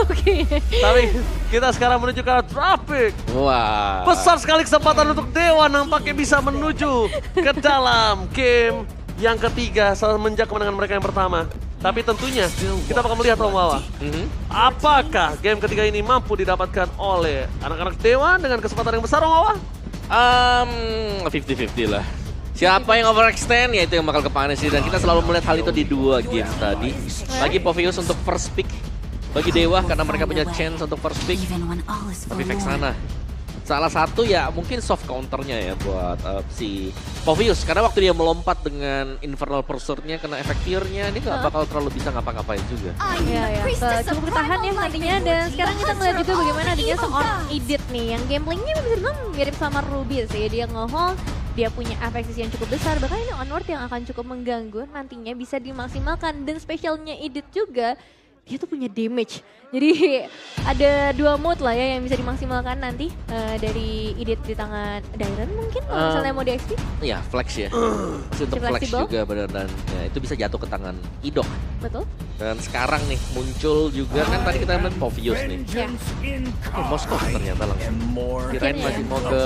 Oke. Tapi kita sekarang menuju ke arah traffic. Wah. Besar sekali kesempatan untuk Dewa nampaknya bisa menuju ke dalam game yang ketiga semenjak kemenangan mereka yang pertama. Tapi tentunya kita bakal melihat Romawa. Apakah game ketiga ini mampu didapatkan oleh anak-anak Dewa dengan kesempatan yang besar Romawa? 50-50 lah. Siapa yang overextend ya itu yang bakal kepanis sih. Dan kita selalu melihat hal itu di 2 games tadi. Lagi Povius untuk first pick bagi Dewa karena mereka punya chance untuk first pick. Tapi Vexana salah satu ya mungkin soft counternya ya buat si Povius. Karena waktu dia melompat dengan Infernal Pursuit-nya kena efek fear-nya, ini gak bakal terlalu bisa ngapa-ngapain juga. Iya, cukup bertahan ya nantinya. Dan sekarang kita ngeliat juga bagaimana adanya seorang Edith nih yang gameplaynya bisa dibilang mirip sama Ruby sih. Dia nge-hold, dia punya efek sisi yang cukup besar. Bahkan ini onward yang akan cukup mengganggu nantinya bisa dimaksimalkan. Dan spesialnya Edith juga, dia tuh punya damage. Jadi ada 2 mode lah ya yang bisa dimaksimalkan nanti dari Edith di tangan Dairon mungkin kalau misalnya mau di XP. Iya, flex ya. Masih untuk flex juga benar dan ya, itu bisa jatuh ke tangan Idok. Betul. Dan sekarang nih muncul juga kan tadi kita lihat Povius nih. Ya. Moskov ternyata langsung. Kirain masih mau ke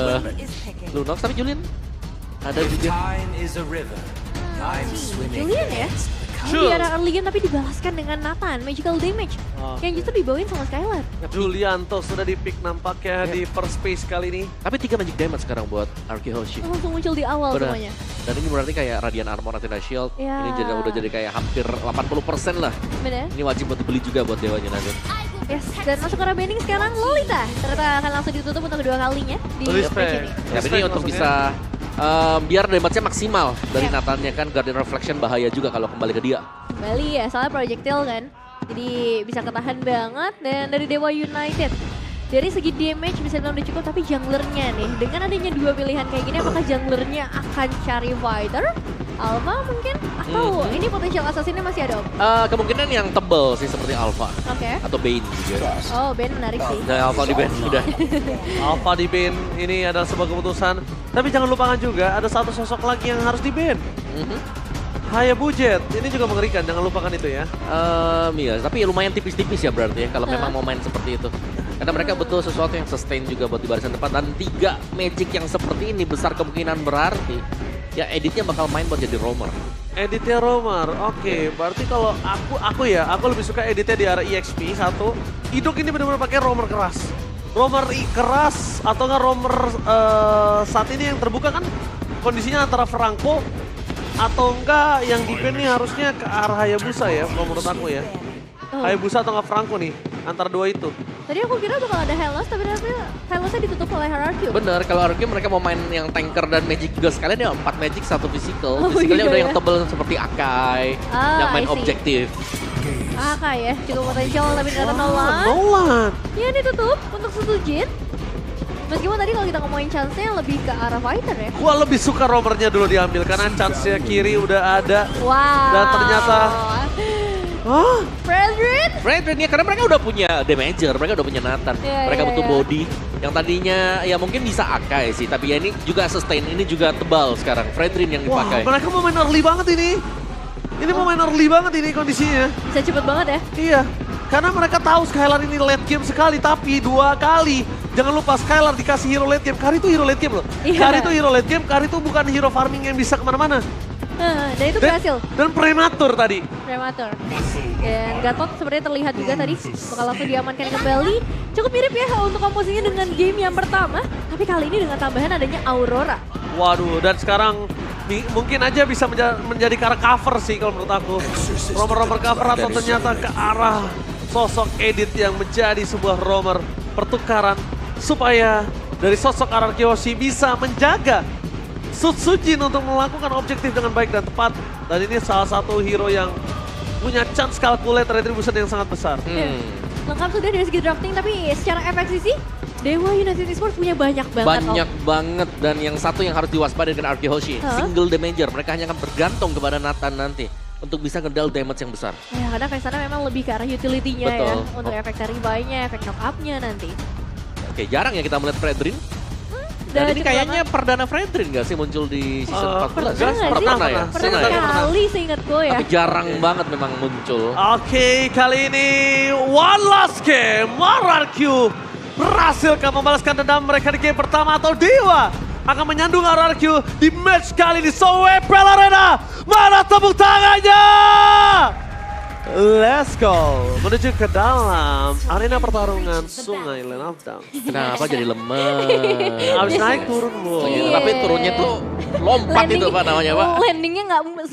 Lunox tapi Julian ada juga. Julian ya? Di arah early game tapi dibalaskan dengan Nathan, magical damage. Yang justru dibawain sama Skylar. Julianto sudah di-pick nampaknya di first phase kali ini. Tapi 3 magic damage sekarang buat Arkehoshi. Langsung muncul di awal semuanya. Dan ini berarti kayak Radiant Armor, Athena Shield. Ini udah jadi kayak hampir 80% lah. Bener. Ini wajib buat dibeli juga buat Dewanya nanti. Yes, dan masuk ke arah bending sekarang Lolita. Ternyata akan langsung ditutup untuk kedua kalinya di match ini. Tapi ini untuk bisa biar damage-nya maksimal dari Nathannya kan. Guardian Reflection bahaya juga kalau kembali ke dia. Kembali ya, soalnya projectile kan. Jadi bisa ketahan banget. Dan dari Dewa United, dari segi damage bisa bilang udah cukup, tapi junglernya nih. Dengan adanya 2 pilihan kayak gini, apakah junglernya akan cari fighter? Alpha mungkin? Atau ini potensial assassinnya masih ada om? Kemungkinan yang tebel sih seperti Alpha. Atau Bane juga. Oh, Bane menarik sih. Alpha di Bane udah. Alpha di Bane ini adalah sebuah keputusan. Tapi jangan lupakan juga ada satu sosok lagi yang harus di Bane. Hayabujet, ini juga mengerikan, jangan lupakan itu ya. Iya, tapi lumayan tipis-tipis ya berarti ya kalau memang mau main seperti itu. Karena mereka butuh sesuatu yang sustain juga buat di barisan depan. Dan 3 magic yang seperti ini besar kemungkinan berarti ya editnya bakal main buat jadi roamer. Editnya roamer, oke. Berarti kalau aku lebih suka editnya di arah EXP satu. Idok ini benar-benar pakai roamer keras. Roamer keras atau nggak roamer saat ini yang terbuka kan kondisinya antara Franco atau enggak yang di ban nih harusnya ke arah Hayabusa ya kalau menurut aku ya. Hayabusa atau nggak Franco nih, antara 2 itu. Tadi aku kira bakal ada Hellos, tapi ternyata Hellosnya ditutup oleh Hierarchy. Bener, kalau Hierarchy mereka mau main yang tanker dan magic juga sekalian ya 4 magic 1 physical. Physicalnya udah yang tebel seperti Akai, yang main objektif. Akai ya, cukup potensial tapi ternyata Nolan. Ya ditutup untuk Sutujin. Meskipun tadi kalau kita ngomongin chance-nya lebih ke arah fighter ya. Gua lebih suka roamernya dulu diambil karena chance-nya kiri udah ada. Wow. Dan ternyata Fredrin ya karena mereka udah punya damager, mereka udah punya Nathan. Mereka butuh body yang tadinya ya mungkin bisa Akai sih, tapi ya ini juga sustain, ini juga tebal sekarang. Fredrin yang dipakai. Mereka mau main early banget ini. Ini mau main early banget ini kondisinya. Bisa cepet banget ya. Iya, karena mereka tahu Skylar ini late game sekali, tapi 2 kali. Jangan lupa Skylar dikasih hero late game. Kari itu hero late game loh. Kari itu hero late game, Kari itu bukan hero farming yang bisa kemana-mana. Dan itu berhasil. Dan prematur tadi. Prematur. Dan Gatot sebenarnya terlihat juga tadi bakal langsung diamankan kembali. Cukup mirip ya untuk komposisinya dengan game yang pertama. Tapi kali ini dengan tambahan adanya Aurora. Waduh, dan sekarang mungkin aja bisa menjadi cara cover sih kalau menurut aku. Romer cover atau ternyata ke arah sosok Edith yang menjadi sebuah romer pertukaran. Supaya dari sosok Arkehoshi bisa menjaga Sutsujin untuk melakukan objektif dengan baik dan tepat. Dan ini salah satu hero yang punya chance calculate retribution yang sangat besar. Lengkap sudah dari segi drafting, tapi secara efek sih Dewa United Esports punya banyak banget. Banyak banget, dan yang satu yang harus diwaspadai dengan Arkehoshi, single damager. Mereka hanya akan bergantung kepada Nathan nanti untuk bisa ngedal damage yang besar. Ya, karena Vexana memang lebih ke arah utility-nya ya, untuk efek revive-nya, efek knock up-nya nanti. Oke, jarang ya kita melihat Fredrin. Dan ini cukup kayaknya lama. perdana Fredrin gak sih muncul di season 14? Pernah nggak sih? Pernah ya? Pernah kali seingat gue ya. Tapi jarang banget memang muncul. Oke, kali ini one last game. RRQ berhasilkah membalaskan dendam mereka di game pertama atau Dewa akan menyandung RRQ di match kali di Sowepel Arena. Mana tepuk tangannya? Let's go. Menuju ke dalam arena pertarungan Sungai Lane of Down. Kenapa jadi lemes? Abis naik turun, Bu. Iya. Tapi turunnya tuh lompat itu Pak namanya Pak. Landingnya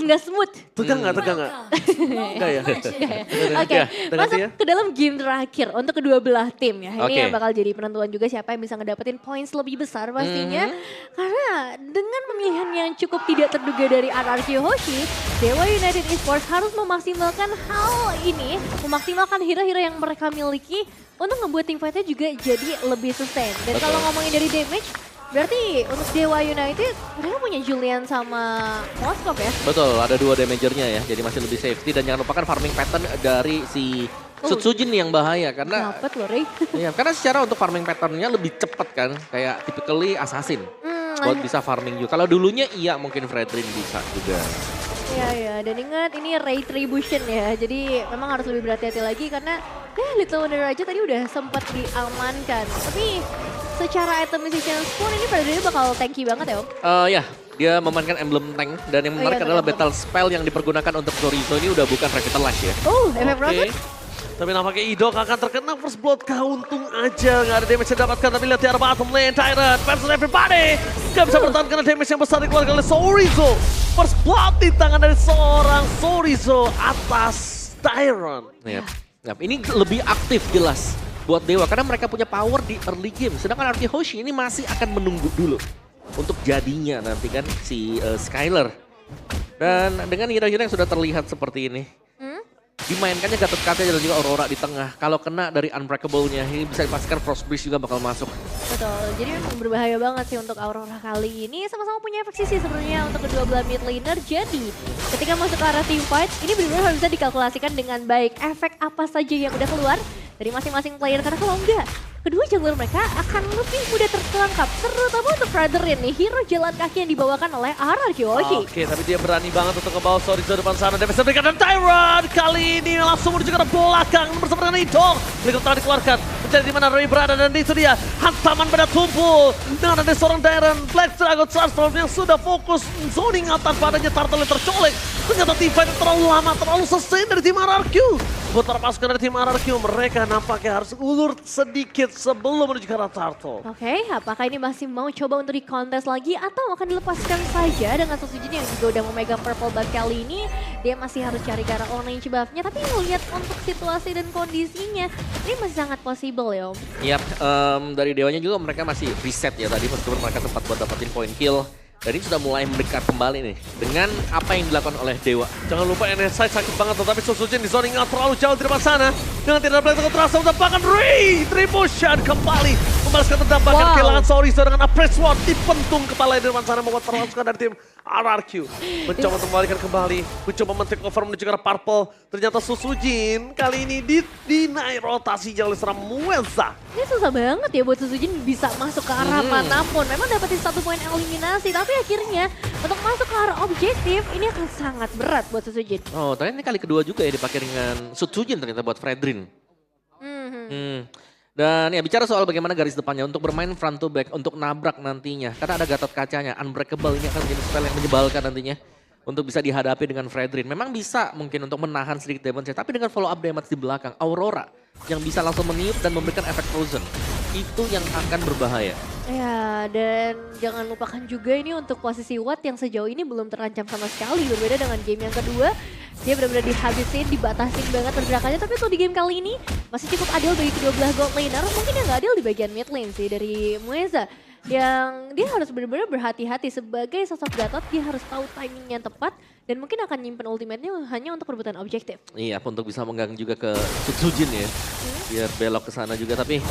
nggak smooth. Tegang nggak? Tegang nggak? Enggak ya? Oke, Udah masuk ganti ya? ke dalam game terakhir untuk kedua belah tim ya. Ini Oke. yang bakal jadi penentuan juga siapa yang bisa ngedapetin points lebih besar pastinya. Karena dengan pemilihan yang cukup tidak terduga dari RRQ Hoshi, Dewa United Esports harus memaksimalkan hal ini, memaksimalkan hero-hero yang mereka miliki untuk membuat tim fight-nya juga jadi lebih sustain. Dan Betul. kalau ngomongin dari damage, berarti untuk Dewa United mereka punya Julian sama Moskov ya. Betul, ada 2 damagernya ya, jadi masih lebih safety dan jangan lupakan farming pattern dari si Sutsujin yang bahaya karena Dapet loh, Rey. iya, karena secara untuk farming patternnya lebih cepat kan, kayak typically assassin buat bisa farming juga. Kalau dulunya iya mungkin Fredrin bisa juga. Iya, iya. Dan ingat ini retribution ya. Jadi memang harus lebih berhati-hati lagi karena ya Little Wonder aja tadi udah sempat diamankan. Tapi secara itemization spawn ini pada diri bakal tanky banget ya Om. Ya, dia memainkan emblem tank dan yang Oh, menarik iya, adalah betul. battle spell yang dipergunakan untuk Chorizo ini udah bukan Revitalize ya. Oh, efek Rocket. Tapi nampaknya Idok akan terkena first blood kah, untung aja nggak ada damage yang didapatkan. Tapi lihat di arah bottom lane, Tyrant versus everybody. Nggak bisa bertahan karena damage yang besar dikeluarkan oleh Chorizo. First blood di tangan dari seorang Chorizo atas Tyrant. Yap. Yap, ini lebih aktif jelas buat Dewa karena mereka punya power di early game. Sedangkan RRQ Hoshi ini masih akan menunggu dulu untuk jadinya nanti kan si Skyler. Dan dengan hero-hero yang sudah terlihat seperti ini, dimainkannya Gatot Kaca dan juga Aurora di tengah. Kalau kena dari Unbreakable-nya, ini bisa dipastikan Frostbreeze juga bakal masuk. Betul, jadi memang berbahaya banget sih untuk Aurora kali ini. Sama-sama punya efek sih sebenarnya untuk kedua belah mid laner. Jadi ketika masuk ke arah team fight, ini benar-benar harus bisa dikalkulasikan dengan baik. Efek apa saja yang udah keluar dari masing-masing player. Karena kalau enggak, kedua jungler mereka akan lebih mudah tertangkap. Terutama untuk Fredrin nih, hero jalan kaki yang dibawakan oleh RRQ Hoshi. Oke, tapi dia berani banget untuk ngebawa Chorizo depan sana. Dia bisa berikan dan Tyrant kali ini langsung menuju ke belakang bersama dengan Idol. Berikut tangan dikeluarkan. Mencari di mana Ray berada dan itu dia hantaman pada tumpul. Dengan ada seorang Tyrant Black Dragon Transform yang sudah fokus zoning out tanpa adanya turtle yang tercolek. Ternyata team fight terlalu lama, terlalu sustain dari tim RRQ. Buat para pasukan dari tim RRQ, mereka nampaknya harus ulur sedikit sebelum menuju ke arah turtle. Oke, apakah ini masih mau coba untuk dikontes lagi atau akan dilepaskan saja dengan Sutsujin yang juga udah memegang purple buff kali ini. Dia masih harus cari ke arah orange buff-nya, tapi lihat untuk situasi dan kondisinya, ini masih sangat possible ya Om. Yap, dari Dewanya juga mereka masih reset ya tadi meskipun mereka sempat buat dapetin point kill. Dan ini sudah mulai mendekat kembali nih dengan apa yang dilakukan oleh Dewa. Jangan lupa NSI sakit banget, tetapi Sutsujin di zoning out terlalu jauh di depan sana. Dengan tidak ada terasa mendapat retribution kembali. Membalaskan dendam bahkan kehilangan Chorizo dengan Appress Sword dipentung kepala di depan sana membuat para pasukan dari tim RRQ. Mencoba untuk membalikan kembali, mencoba men-take over menuju ke arah purple. Ternyata Sutsujin kali ini dinaik rotasinya oleh seorang Mueza. Ini susah banget ya buat Sutsujin bisa masuk ke arah manapun. Memang dapetin 1 poin eliminasi, tapi akhirnya untuk masuk ke arah objektif ini akan sangat berat buat Sutsujin. Oh, ternyata ini kali kedua juga ya dipakai dengan Sutsujin ternyata buat Fredrin. Dan ya bicara soal bagaimana garis depannya untuk bermain front to back, untuk nabrak nantinya. Karena ada Gatot Kacanya, Unbreakable ini akan menjadi spell yang menyebalkan nantinya. Untuk bisa dihadapi dengan Fredrin. Memang bisa mungkin untuk menahan sedikit damage, tapi dengan follow up damage di belakang, Aurora yang bisa langsung meniup dan memberikan efek frozen. Itu yang akan berbahaya. Ya, dan jangan lupakan juga ini untuk posisi Watt yang sejauh ini belum terancam sama sekali. Berbeda dengan game yang kedua, dia benar-benar dihabisin, dibatasin banget pergerakannya. Tapi untuk di game kali ini masih cukup adil bagi kedua belah gold laner. Mungkin yang nggak adil di bagian mid lane sih dari Mueza. Yang dia harus benar-benar berhati-hati sebagai sosok Gatot, dia harus tahu timing yang tepat. Dan mungkin akan nyimpen ultimate-nya hanya untuk perebutan objektif. Iya, untuk bisa mengganggu juga ke Sutsujin ya. Biar belok ke sana juga, tapi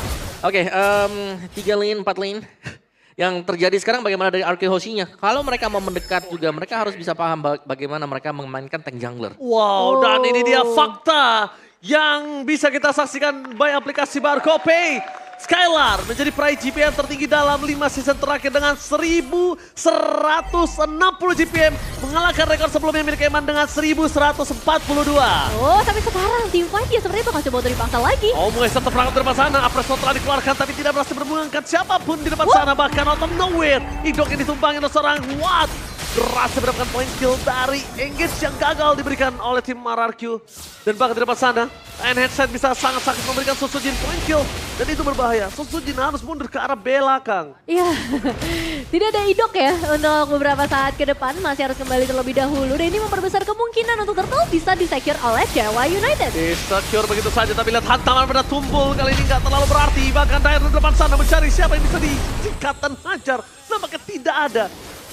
oke, 3 lane, 4 lane. Yang terjadi sekarang bagaimana dari RRQ Hoshi-nya? Kalau mereka mau mendekat juga, mereka harus bisa paham bagaimana mereka memainkan tank jungler. Wow, dan ini dia fakta yang bisa kita saksikan by aplikasi Barcopay. Skylar menjadi peraih GPM tertinggi dalam 5 season terakhir dengan 1160 GPM. Mengalahkan rekor sebelumnya milik Eman dengan 1142. Oh, sampai sekarang tim fight dia sebenarnya bakal coba untuk dipaksa lagi. Oh, Muesa terperangkap di depan sana. Apresto telah dikeluarkan tapi tidak berhasil mengangkat siapapun di depan sana. Bahkan out of nowhere. Idok yang ditumpangi oleh seorang Watt. Berhasil mendapatkan point kill dari engage yang gagal diberikan oleh tim RRQ. Dan bahkan di depan sana, N-Headset bisa sangat-sangat memberikan Susujin point kill. Dan itu berbahaya. Susujin harus mundur ke arah belakang. Iya, tidak ada idok ya untuk beberapa saat ke depan. Masih harus kembali terlebih dahulu. Dan ini memperbesar kemungkinan untuk Turtle bisa disecure oleh Dewa United. Disecure begitu saja, tapi lihat hantaman pada tumpul. Kali ini nggak terlalu berarti. Bahkan Dair di depan sana mencari siapa yang bisa disikat dan hajar. Nampaknya tidak ada.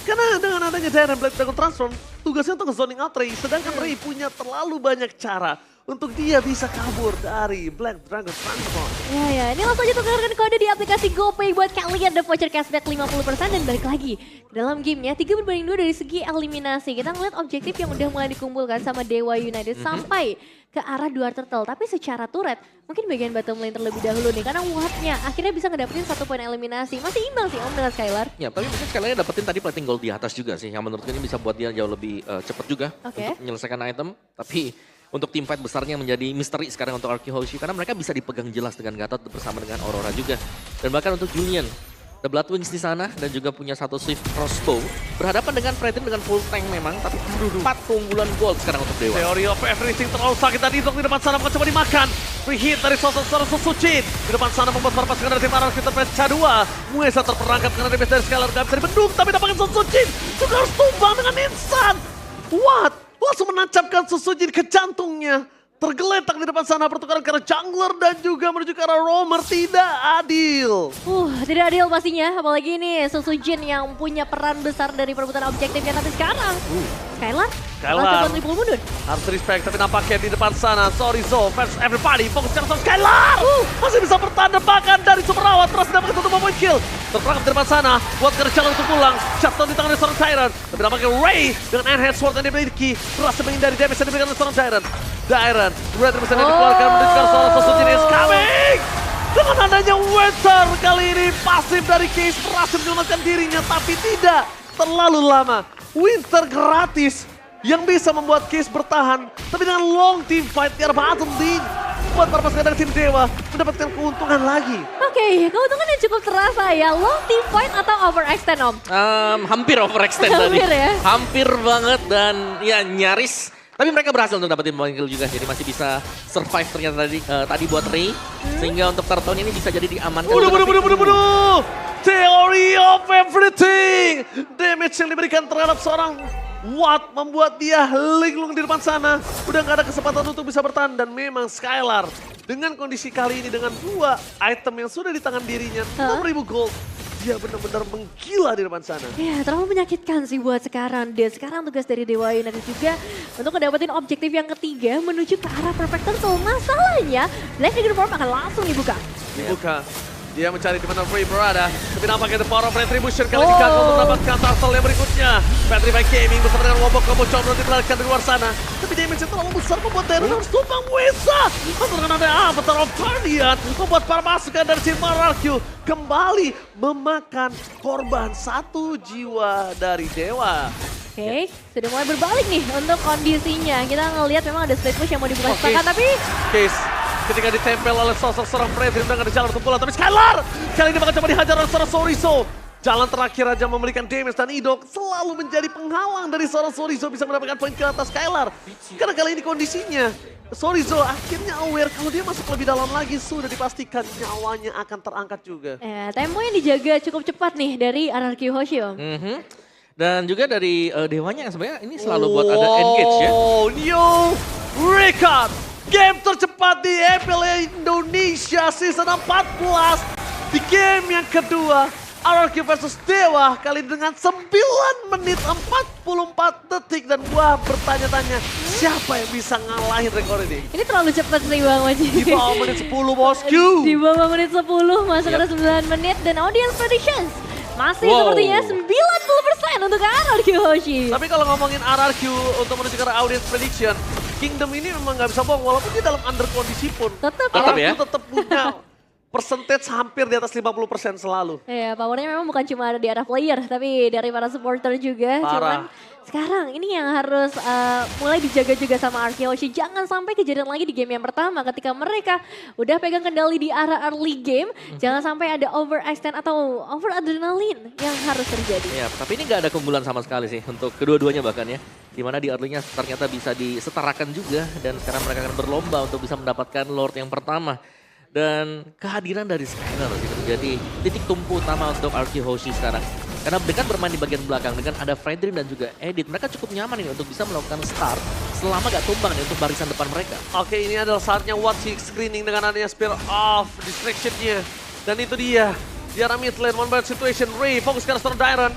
Karena dengan adanya Dair dan Black Dragon Transform, tugasnya untuk zoning out Ray. Sedangkan Ray punya terlalu banyak cara untuk dia bisa kabur dari Black Dragon Transform. Ya, ini langsung aja tukarkan kode di aplikasi GoPay buat kalian the voucher cashback 50% dan balik lagi ke dalam gamenya 3-2 dari segi eliminasi. Kita ngeliat objektif yang udah mulai dikumpulkan sama Dewa United sampai ke arah 2 turtle. Tapi secara turret mungkin bagian bottom lane terlebih dahulu nih karena Watt-nya akhirnya bisa ngedapetin 1 poin eliminasi. Masih imbang sih Om dengan Skylar. Ya, tapi mungkin Skylarnya dapetin tadi plating gold di atas juga sih. Yang menurutku ini bisa buat dia jauh lebih cepat juga untuk menyelesaikan item. Tapi untuk tim fight besarnya menjadi misteri sekarang untuk RQ Hoshi karena mereka bisa dipegang jelas dengan Gatot bersama dengan Aurora juga. Dan bahkan untuk Julian, The Bloodwings di sana dan juga punya satu Swift Crossbow. Berhadapan dengan Predator dengan full tank memang, tapi 4 keunggulan gold sekarang untuk Dewa. Theory of everything terlalu sakit tadi Idok di depan sana akan coba dimakan. Free hit dari sosok Susujin. Di depan sana membuat para pasukan dari tim RRQ terpecah 2. Muesa terperangkap karena damage dari Skylar gak bisa dibendung, tapi dapatkan Susujin juga harus tumbang dengan insan. What? Langsung menancapkan Susujin ke jantungnya. Tergeletak di depan sana pertukaran karena jungler dan juga menuju ke arah roamer. Tidak adil. Tidak adil pastinya. Apalagi ini Susujin yang punya peran besar dari perebutan objektifnya. Tapi sekarang Skylar langsung triple mundur. Harus respect tapi nampaknya di depan sana. Sorry Zo, fans everybody fokus ke arah Skylar. Masih bisa bertahan bahkan dari Super Rawat. Berhasil dapat satu point kill. Terperangkap di depan sana. Buat ke jalan untuk pulang. Shutdown di tangan dari seorang Tyrant. Tapi nampaknya Ray dengan N-Head Sword yang dimiliki. Berhasil menghindari damage yang diberikan oleh seorang Tyrant. Red Revolution yang dikeluarkan menuju ke seorang Susujin is coming! Dengan adanya Winter kali ini pasif dari Case berhasil menyelamatkan dirinya tapi tidak terlalu lama. Winter gratis yang bisa membuat Case bertahan tapi dengan long team fight di arah bottom lane buat para pasukan dari tim Dewa mendapatkan keuntungan lagi. Oke, keuntungan yang cukup terasa ya. Long team fight atau overextend Om? Hampir overextend tadi. Hampir ya? Hampir banget dan ya nyaris. Tapi mereka berhasil untuk dapetin point kill juga, jadi masih bisa survive ternyata tadi buat Ray. Sehingga untuk Turtle ini bisa jadi diamankan. Waduh. Theory of everything. Damage yang diberikan terhadap seorang Watt membuat dia linglung di depan sana. Udah gak ada kesempatan untuk bisa bertahan. Dan memang Skylar dengan kondisi kali ini dengan 2 item yang sudah di tangan dirinya, 6.000 gold. Dia benar-benar menggila di depan sana. Ya, terlalu menyakitkan sih buat sekarang. Dan sekarang tugas dari Dewa United juga untuk mendapatkan objektif yang ketiga menuju ke arah Perfect Turtle. Masalahnya, Black Dragon Form akan langsung dibuka. Dia mencari di mana Frey berada. Tapi nampaknya The Power of Retribution kali ini gagal untuk mendapatkan Turtle yang berikutnya. Petrify Gaming bersama dengan Wobok coba diperlihatkan di luar sana. Tapi damage terlalu besar membuat Darren harus tumbang Muesa. Atau dengan ada Avatar of Guardian membuat para pasukan dari tim RRQ kembali memakan korban 1 jiwa dari Dewa. Oke, sudah mulai berbalik nih untuk kondisinya. Kita ngelihat memang ada split push yang mau dibuka sepakat, tapi Case ketika ditempel oleh sosok seorang Freddy dengan ada jalan untuk bola, tapi Skylar kali ini bakal coba dihajar oleh seorang Sorizo. Jalan terakhir aja memberikan damage dan Idok selalu menjadi penghalang dari seorang Sorizo bisa mendapatkan poin ke atas Skylar. Karena kali ini kondisinya Sorizo akhirnya aware kalau dia masuk lebih dalam lagi sudah dipastikan nyawanya akan terangkat juga. Tempo yang dijaga cukup cepat nih dari RRQ Hoshi Om. Dan juga dari Dewanya yang sebenarnya ini selalu buat ada engage ya. New record. Game tercepat di EPL Indonesia Season 14. Di game yang kedua, RRQ versus Dewa kali dengan 9 menit 44 detik. Dan gua bertanya-tanya, siapa yang bisa ngalahin rekor ini? Ini terlalu cepat sih Bang Waji. Di bawah menit 10 bosku. Di bawah menit 10, masuk ke 9 menit. Dan audience predictions masih sepertinya 90% untuk RRQ Hoshi. Tapi kalau ngomongin RRQ untuk menuju ke audience prediction, Kingdom ini memang nggak bisa bohong walaupun dia dalam under kondisi pun. Tetap ya. Tetap punya percentage hampir di atas 50% selalu. Iya, powernya memang bukan cuma ada di arah player, tapi dari para supporter juga. Parah. Cuman sekarang ini yang harus mulai dijaga juga sama Arkeoshi. Jangan sampai kejadian lagi di game yang pertama ketika mereka udah pegang kendali di arah early game. Jangan sampai ada overextend atau over adrenalin yang harus terjadi. Ya, tapi ini nggak ada keunggulan sama sekali sih untuk kedua-duanya bahkan ya. Dimana di early-nya ternyata bisa disetarakan juga dan sekarang mereka akan berlomba untuk bisa mendapatkan Lord yang pertama. Dan kehadiran dari Skylar gitu menjadi titik tumpu utama untuk RQ Hoshi sekarang. Karena dengan bermain di bagian belakang, dengan ada Fredrin dan juga Edit, mereka cukup nyaman ini untuk bisa melakukan start selama gak tumbang nih untuk barisan depan mereka. Oke, ini adalah saatnya Watsi screening dengan adanya Spear of Distraction-nya. Dan itu dia, di arah mid lane, one bad situation, Ray fokus ke arah seorang Dairon.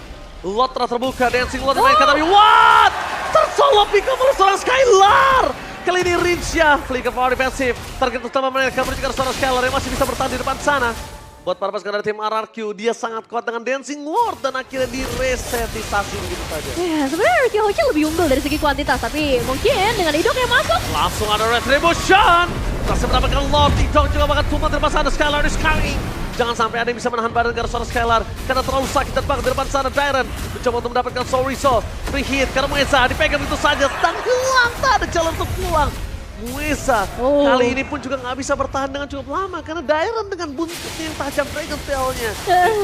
Lot terbuka, Dancing Lot dimainkan, tapi what? Tersolo pick up oleh seorang Skylar! Kali ini Rinsha, flicker power defensif. Target utama mereka menuju ke seorang Skylar yang masih bisa bertahan di depan sana. Buat para pasukan dari tim RRQ, dia sangat kuat dengan Dancing Lord dan akhirnya diresetisasi begitu saja. Ya, sebenarnya RQ Hoshi lebih unggul dari segi kuantitas, tapi mungkin dengan Idok yang masuk. Langsung ada Retribution. Masih mendapatkan Lord, Idok juga bakal tumpah di depan sana. Skylar is coming. Jangan sampai ada yang bisa menahan badan ke seorang Skylar karena terlalu sakit dan banget di depan sana. Dairon mencoba untuk mendapatkan Soriso. Free hit karena Mueza dipegang itu saja. Dan hilang, tak ada jalan untuk pulang. Mueza kali ini pun juga nggak bisa bertahan dengan cukup lama karena Dairon dengan buntutnya yang tajam Dragon Tail-nya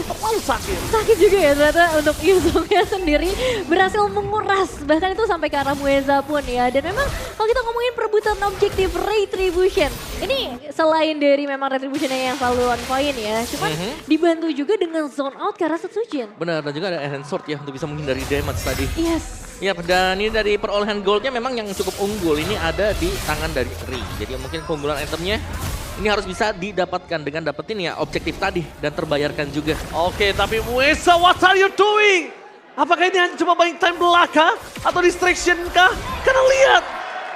terlalu sakit. Sakit juga ya ternyata untuk Yuzongnya sendiri berhasil menguras bahkan itu sampai ke arah Mueza pun ya. Dan memang kalau kita ngomongin perebutan objektif Retribution, ini selain dari memang Retribution yang selalu on point ya, cuman dibantu juga dengan zone out ke arah Setsujin. Benar, dan juga ada Enhanced Sword ya untuk bisa menghindari damage tadi. Yes. Ya, dan ini dari perolehan goldnya memang yang cukup unggul. Ini ada di tangan dari Ri. Jadi mungkin keunggulan itemnya ini harus bisa didapatkan dengan dapetin ya objektif tadi dan terbayarkan juga. Oke, tapi Mueza, what are you doing? Apakah ini hanya cuma buying time belaka atau distraction kah? Karena lihat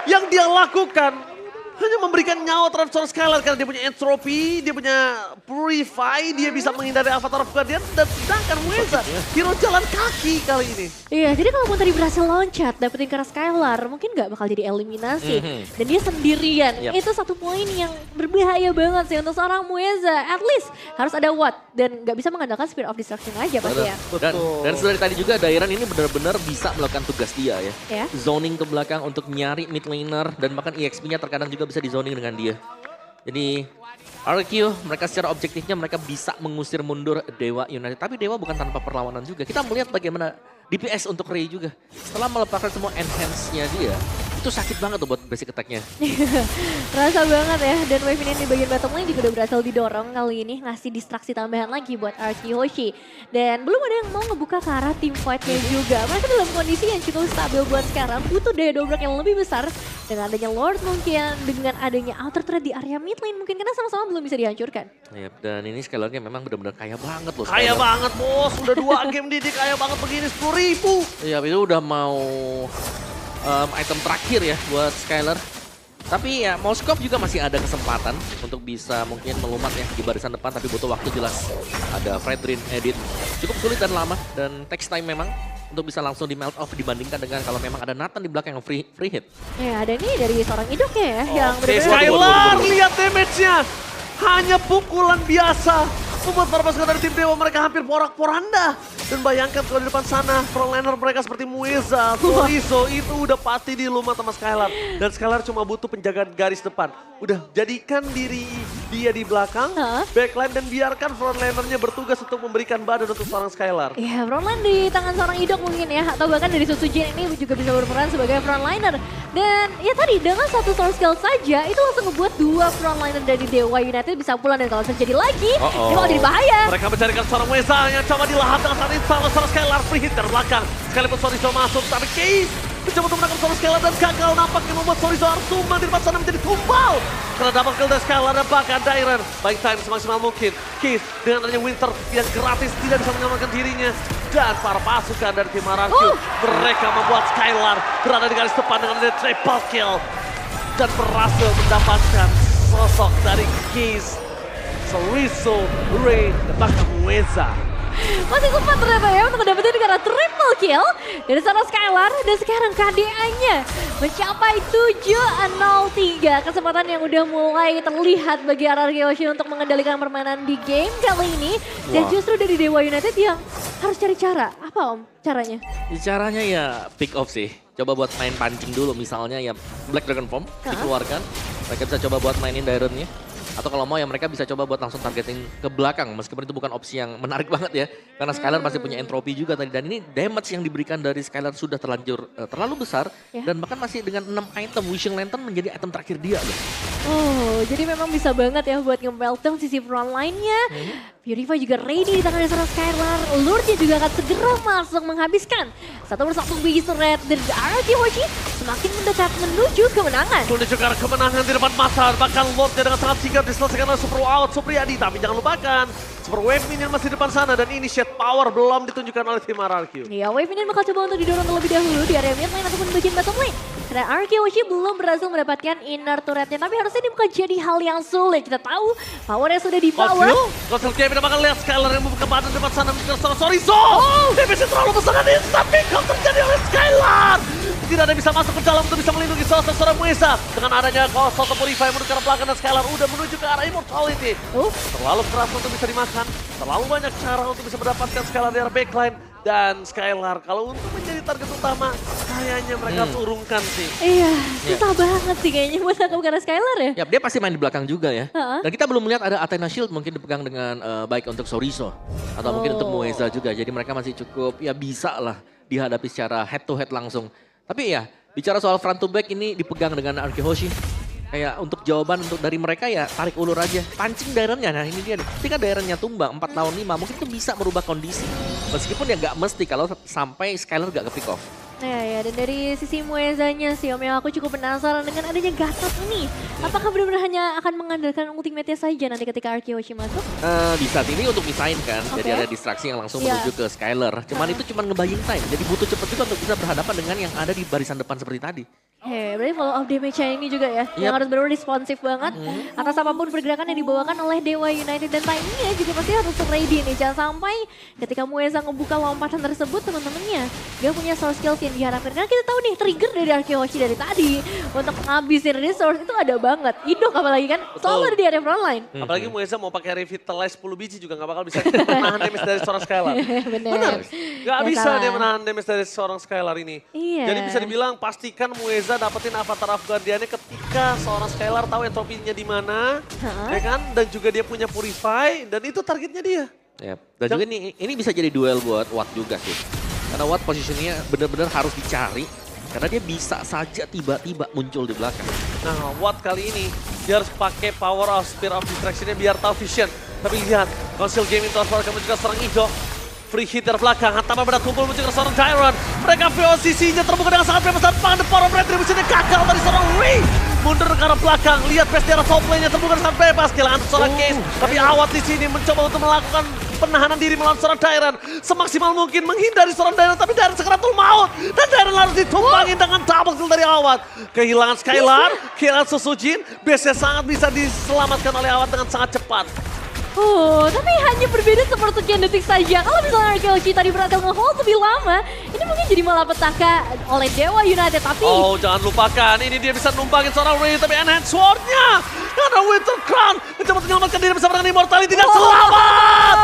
yang dia lakukan hanya memberikan nyawa terhadap seorang Skylar karena dia punya entropy, dia punya purify, dia bisa menghindari avatar of Guardian, dan sedangkan Mueza hero jalan kaki kali ini. Iya, jadi kalaupun tadi berhasil loncat dapetin ke arah Skylar, mungkin nggak bakal jadi eliminasi. Dan dia sendirian, itu satu poin yang berbahaya banget sih untuk seorang Mueza. At least harus ada Watt dan nggak bisa mengandalkan Spear of Destruction aja pasti ya. Dan dari tadi juga Dairon ini benar-benar bisa melakukan tugas dia ya. Ya. Zoning ke belakang untuk nyari mid laner dan bahkan EXP-nya terkadang juga bisa di zoning dengan dia. Jadi RQ mereka secara objektifnya mereka bisa mengusir mundur Dewa United. Tapi Dewa bukan tanpa perlawanan juga. Kita melihat bagaimana DPS untuk Ray juga. Setelah melepaskan semua enhance-nya dia, itu sakit banget tuh buat basic attack-nya. Terasa banget ya, dan wave ini di bagian bottom lane juga udah berhasil didorong kali ini, ngasih distraksi tambahan lagi buat RQ Hoshi. Dan belum ada yang mau ngebuka ke arah team fight-nya juga. Mereka dalam kondisi yang cukup stabil buat sekarang, butuh daya dobrak yang lebih besar. Dengan adanya Lord mungkin, dengan adanya outer threat di area mid lane mungkin, karena sama-sama belum bisa dihancurkan. Yep, dan ini sekali lagi memang benar-benar kaya banget loh. Kaya banget bos, udah 2 game didik kaya banget begini 10.000. Iya, itu udah mau item terakhir ya buat Skylar. Tapi ya Moskov juga masih ada kesempatan untuk bisa mungkin melumat ya di barisan depan, tapi butuh waktu jelas. Ada Fredrin, Edit, cukup sulit dan lama dan takes time memang untuk bisa langsung di melt off dibandingkan dengan kalau memang ada Nathan di belakang yang free hit. Ya ada nih dari seorang Idoknya ya yang benar-benar. Skylar, lihat damage-nya. Hanya pukulan biasa. Membuat para pasukan dari tim Dewa mereka hampir porak-poranda. Dan bayangkan kalau di depan sana, frontliner mereka seperti Mueza, Torizo, itu udah pasti dilumat sama Skylar. Dan Skylar cuma butuh penjagaan garis depan. Udah jadikan diri dia di belakang, backline, dan biarkan frontlinernya bertugas untuk memberikan badan untuk seorang Skylar. Iya, frontline di tangan seorang Idok mungkin ya, atau bahkan dari Setsujin ini juga bisa berperan sebagai frontliner. Dan ya tadi dengan satu source skill saja, itu langsung ngebuat 2 frontliner dari Dewa United bisa pulang. Dan kalau terjadi lagi, ini bakal jadi bahaya. Mereka mencarikan seorang Mueza yang coba dilahap dengan saat ini sama seorang Skylar, free hit dari belakang. Sekalipun Sorizo masuk, tapi Case mencoba untuk menangkap seorang Skylar dan gagal, nampaknya membuat Sorizo harus tumbang di depan sana menjadi tumbal. Karena double kill dari Skylar dan bahkan Dairon. Baik time semaksimal mungkin. Case dengan adanya Winter yang gratis tidak bisa menyelamatkan dirinya. Dan para pasukan dari tim RRQ, mereka membuat Skylar berada di garis depan dengan adanya triple kill. Dan berhasil mendapatkan sosok dari Case, Sorizo, Ray, dan bahkan Mueza. Masih sempat ternyata ya untuk dapetin karena triple kill dari sana Skylar. Dan sekarang KDA-nya mencapai 7-0-3. Kesempatan yang udah mulai terlihat bagi RRQ Hoshi untuk mengendalikan permainan di game kali ini. Dan justru dari Dewa United yang harus cari cara. Apa Om caranya? Caranya ya pick off sih. Coba buat main pancing dulu misalnya ya Black Dragon Form dikeluarkan. Mereka bisa coba buat mainin Darren-nya. Atau kalau mau ya mereka bisa coba buat langsung targeting ke belakang. Meskipun itu bukan opsi yang menarik banget ya. Karena Skylar pasti punya entropi juga tadi. Dan ini damage yang diberikan dari Skylar sudah terlalu besar. Dan bahkan masih dengan 6 item. Wishing Lantern menjadi item terakhir dia loh. Oh, jadi memang bisa banget ya buat nge-meltdown sisi front line-nya. Purify juga ready di tangan seorang Skylar. Lord-nya juga akan segera masuk menghabiskan satu persatu base red dari RRQ Hoshi semakin mendekat menuju kemenangan. Menuju ke arah kemenangan di depan mata. Bahkan Lordnya dengan sangat sigap diselesaikan oleh Super Out Supriyadi. Tapi jangan lupakan Super Wave Minion masih di depan sana dan initiate power belum ditunjukkan oleh tim RRQ. Ya, Wave Minion bakal coba untuk didorong terlebih dahulu di area mid lane ataupun bagian bottom lane. Karena RRQ Hoshi belum berhasil mendapatkan inner turretnya. Tapi harusnya ini bukan jadi hal yang sulit. Kita tahu powernya sudah di power. Konsel Kevin bakal lihat Skylar yang membuka badan depan sana. Sorry Zone! Damage terlalu besar dan instant pick up terjadi oleh Skylar. Tidak ada yang bisa masuk ke dalam untuk bisa melindungi sosok seorang Muesa. Dengan adanya Sosok Purify menuju ke arah belakang dan Skylar udah menuju ke arah Immortality. Terlalu keras untuk bisa dimakan. Terlalu banyak cara untuk bisa mendapatkan Skylar di arah backline. Dan Skylar kalau untuk menjadi target utama kayaknya mereka harus urungkan sih. Iya, susah banget sih kayaknya buat nangkep karena Skylar ya. Ya, dia pasti main di belakang juga ya. Dan kita belum melihat ada Athena Shield mungkin dipegang dengan baik untuk Soriso. Atau mungkin untuk Muesa juga. Jadi mereka masih cukup ya bisa lah dihadapi secara head to head langsung. Tapi ya bicara soal front to back ini dipegang dengan RRQ Hoshi. Kayak untuk jawaban untuk dari mereka ya tarik ulur aja. Pancing Darren-nya, nah ini dia nih. Ketika Darren-nya tumbang 4 lawan 5 mungkin itu bisa merubah kondisi. Meskipun ya nggak mesti kalau sampai Skylar nggak ke pick off. Ya, dan dari sisi Muezanya sih Om, yang aku cukup penasaran dengan adanya Gatot ini. Apakah benar-benar hanya akan mengandalkan ultimate-nya saja nanti ketika RRQ Hoshi masuk? Bisa ini untuk misahin kan, jadi ada distraksi yang langsung menuju ke Skylar. Cuman itu cuma ngebuying time, jadi butuh cepet juga untuk bisa berhadapan dengan yang ada di barisan depan seperti tadi. Berarti follow up damage-nya ini juga ya, yang harus benar-benar responsif banget atas apapun pergerakan yang dibawakan oleh Dewa United. Dan timingnya juga pasti harus ready nih, jangan sampai ketika Mueza ngebuka lompatan tersebut teman-temannya gak punya source skills yang diharapkan. Karena kita tahu nih trigger dari RRQ Hoshi dari tadi untuk ngabisin resource itu ada banget. Idok apalagi kan, selalu ada di area frontline. Apalagi Mueza mau pakai revitalize 10 biji juga gak bakal bisa menahan damage dari seorang Skylar. Bener. Gak bisa dia menahan damage dari seorang Skylar ini. Iya. Jadi bisa dibilang pastikan Mueza dapetin avatar Afghaniannya ketika seorang Skylar tahu entropinya di mana, ya kan? Dan juga dia punya Purify dan itu targetnya dia. Dan juga ini bisa jadi duel buat Watt juga sih. Karena Watt posisinya benar-benar harus dicari. Karena dia bisa saja tiba-tiba muncul di belakang. Nah, Watt kali ini dia harus pakai power of Spear of Distraction-nya biar tahu vision. Tapi lihat, Council Game itu harus akan juga serang Ido. Free hit dari belakang, hantaman berat kumpul menuju ke seorang Tyron. Mereka VOCC-nya terbuka dengan sangat bebas dan the power of retribution-nya gagal dari seorang Ray. Mundur ke arah belakang, lihat base di arah top lane-nya terbuka dengan sangat bebas. Kehilangan seorang Case, tapi Awat di sini mencoba untuk melakukan penahanan diri melawan seorang Tyron. Semaksimal mungkin menghindari seorang Tyron, tapi Tyron sekeratul maut. Dan Tyron harus ditumbangin dengan double kill dari Awat. Kehilangan Skylar, kehilangan Susujin, base-nya sangat bisa diselamatkan oleh Awat dengan sangat cepat. Tapi hanya berbeda sepersekian detik saja. Kalau misalnya RRQ Hoshi tadi berhasil nge-hold lebih lama, ini mungkin jadi malapetaka oleh Dewa United. Tapi jangan lupakan, ini dia bisa numpangin seorang Ray, tapi enhance sword-nya. Karena Winter Crown mencoba menyelamatkan diri bersama dengan Immortality dan selamat.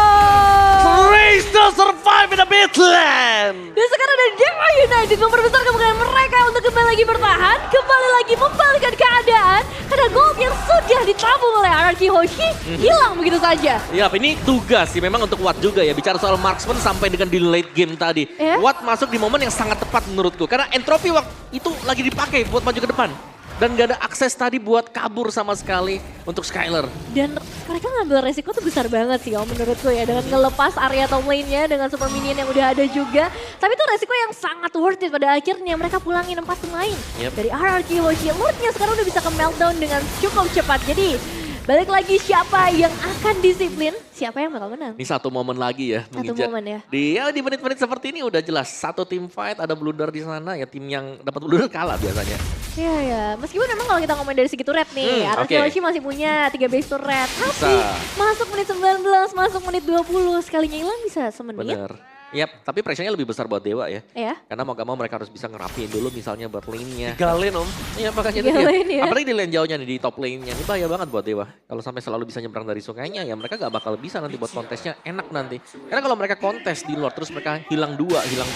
Ray still survive in the midland. Dan sekarang dari Dewa United memperbesar kemungkinan mereka untuk kembali lagi bertahan, kembali lagi membalikkan keadaan. Karena gold yang sudah ditabung oleh RRQ Hoshi hilang begitu saja. Ya, ini tugas sih memang untuk Watt juga ya. Bicara soal marksman sampai dengan di late game tadi. Watt masuk di momen yang sangat tepat menurutku. Karena entropi waktu itu lagi dipakai buat maju ke depan. Dan gak ada akses tadi buat kabur sama sekali untuk Skylar. Dan mereka ngambil resiko tuh besar banget sih Om menurutku ya. Dengan ngelepas area top lane-nya dengan super minion yang udah ada juga. Tapi itu resiko yang sangat worth it pada akhirnya. Mereka pulangin 4 pemain dari RRQ Hoshi. Lord-nya sekarang udah bisa ke meltdown dengan cukup cepat. Jadi balik lagi siapa yang akan disiplin, siapa yang bakal menang. Ini satu momen lagi ya. Satu momen ya. Di menit-menit seperti ini udah jelas. Satu tim fight, ada blunder di sana. Ya tim yang dapat blunder kalah biasanya. Iya ya, meskipun memang kalau kita ngomongin dari segi turret nih, RRQ oke. Hoshi masih punya 3 base turret. Tapi Bisa. masuk menit 19, masuk menit 20, sekalinya hilang bisa semenit. Bener. Yap, tapi pressure-nya lebih besar buat Dewa ya. Ya. Karena mau gak mau mereka harus bisa ngerapiin dulu misalnya buat lane-nya. Galen om. Iya makanya Tiga itu dia. lane ya. Apalagi di lane jauhnya nih, di top lane-nya. Ini bahaya banget buat Dewa. Kalau sampai selalu bisa nyebrang dari sungainya ya mereka gak bakal bisa nanti buat kontesnya enak nanti. Karena kalau mereka kontes di Lord terus mereka hilang 2, hilang